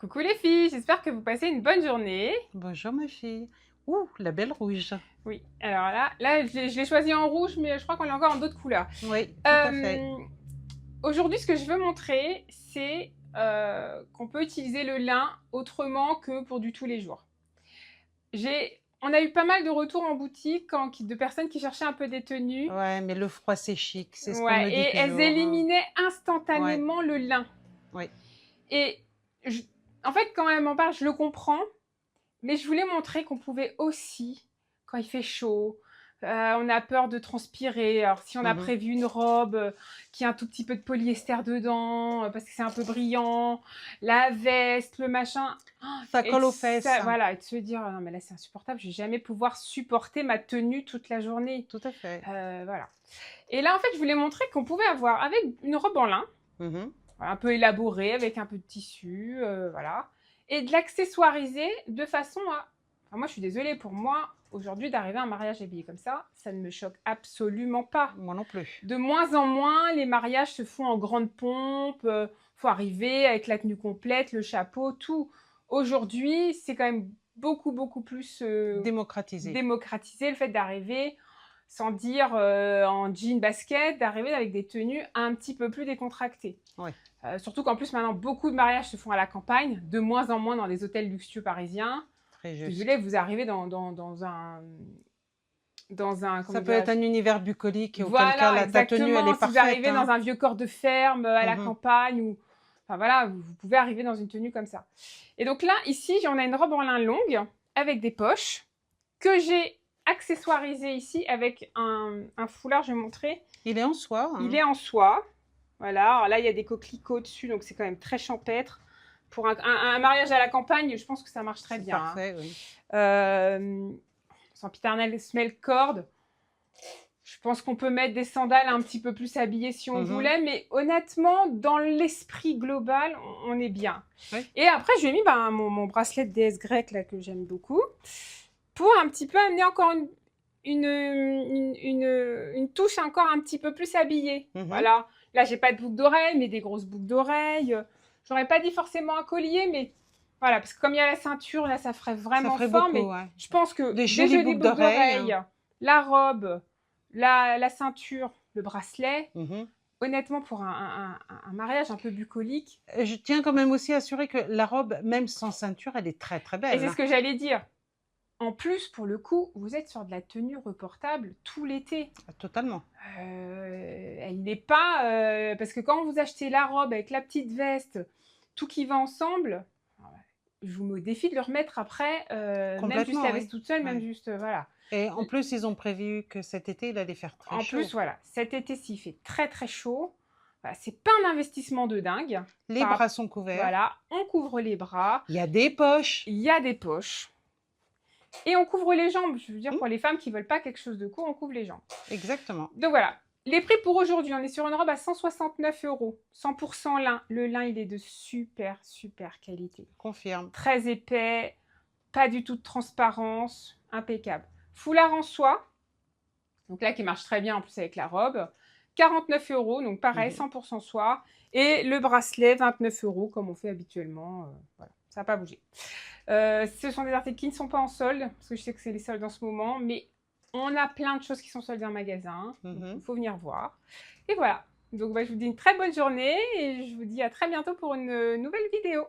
Coucou les filles, j'espère que vous passez une bonne journée. Bonjour ma fille. Ouh, la belle rouge. Oui, alors là je l'ai choisi en rouge, mais je crois qu'on l'a encore en d'autres couleurs. Oui, tout à fait. Aujourd'hui, ce que je veux montrer, c'est qu'on peut utiliser le lin autrement que pour du tous les jours. On a eu pas mal de retours en boutique de personnes qui cherchaient un peu des tenues. Ouais, mais le froid c'est chic, c'est ce qu'on me Ouais, dit et elles toujours. éliminaient Ouais, instantanément le lin. oui. Et en fait, quand elle m'en parle, je le comprends. Mais je voulais montrer qu'on pouvait aussi, quand il fait chaud, on a peur de transpirer. Alors, si on a prévu une robe qui a un tout petit peu de polyester dedans, parce que c'est un peu brillant, la veste, le machin. Ça colle aux fesses. Voilà, et de se dire, non, mais là, c'est insupportable, je vais jamais pouvoir supporter ma tenue toute la journée. Tout à fait. Voilà. Et là, en fait, je voulais montrer qu'on pouvait avoir, avec une robe en lin, un peu élaborée, avec un peu de tissu, voilà, et de l'accessoiriser de façon à... Enfin, moi, je suis désolée, pour moi, aujourd'hui, d'arriver à un mariage habillé comme ça ne me choque absolument pas. Moi non plus. De moins en moins, les mariages se font en grande pompe, faut arriver avec la tenue complète, le chapeau, tout. Aujourd'hui, c'est quand même beaucoup plus Démocratisé. démocratisé, le fait d'arriver sans dire en jean basket, d'arriver avec des tenues un petit peu plus décontractées. Ouais. Surtout qu'en plus, maintenant, beaucoup de mariages se font à la campagne, de moins en moins dans les hôtels luxueux parisiens. Très juste. Désolé, vous arrivez dans un... Ça peut être un univers bucolique et voilà, auquel cas ta tenue elle est parfaite. Si vous arrivez dans un vieux corps de ferme à la campagne, ou... enfin voilà, vous pouvez arriver dans une tenue comme ça. Et donc là, ici, on a une robe en lin longue avec des poches que j'ai accessoirisée ici avec un foulard, je vais montrer. Il est en soie. Il est en soie. Voilà, alors là, il y a des coquelicots dessus, donc c'est quand même très champêtre. Pour un mariage à la campagne, je pense que ça marche très bien. Parfait, oui. Sempiternelle semelle corde. Je pense qu'on peut mettre des sandales un petit peu plus habillées si on voulait, mais honnêtement, dans l'esprit global, on est bien. Oui. Et après, je lui ai mis mon bracelet de déesse grecque, là, que j'aime beaucoup, pour un petit peu amener encore une touche encore un petit peu plus habillée. Voilà. Là, j'ai pas de boucles d'oreilles, mais des grosses boucles d'oreilles. J'aurais pas dit forcément un collier, mais voilà, parce que comme il y a la ceinture, là, ça ferait vraiment fort. Beaucoup, mais ouais. je pense que des jolies boucles d'oreilles, la robe, la ceinture, le bracelet, honnêtement, pour un mariage un peu bucolique. Je tiens quand même aussi à assurer que la robe, même sans ceinture, elle est très très belle. Et c'est ce que j'allais dire. En plus, pour le coup, vous êtes sur de la tenue reportable tout l'été. Totalement. Elle n'est pas... parce que quand vous achetez la robe avec la petite veste, tout qui va ensemble, je vous mets au défi de le remettre après, même juste la veste toute seule, même juste... voilà. Et en plus, ils ont prévu que cet été, il allait faire très chaud. En plus, voilà, cet été, s'il fait très chaud, voilà, c'est pas un investissement de dingue. Les bras sont couverts. Voilà, on couvre les bras. Il y a des poches. Il y a des poches. Et on couvre les jambes. Je veux dire, pour les femmes qui ne veulent pas quelque chose de court, on couvre les jambes. Exactement. Donc voilà. Les prix pour aujourd'hui, on est sur une robe à 169 €. 100% lin. Le lin, il est de super qualité. Confirme. Très épais, pas du tout de transparence, impeccable. Foulard en soie, donc là qui marche très bien en plus avec la robe. 49 €, donc pareil, 100% soie. Et le bracelet, 29 € comme on fait habituellement. Voilà, ça n'a pas bougé. Ce sont des articles qui ne sont pas en solde, parce que je sais que c'est les soldes en ce moment, mais on a plein de choses qui sont soldées en magasin, donc il faut venir voir. Et voilà, donc je vous dis une très bonne journée et je vous dis à très bientôt pour une nouvelle vidéo.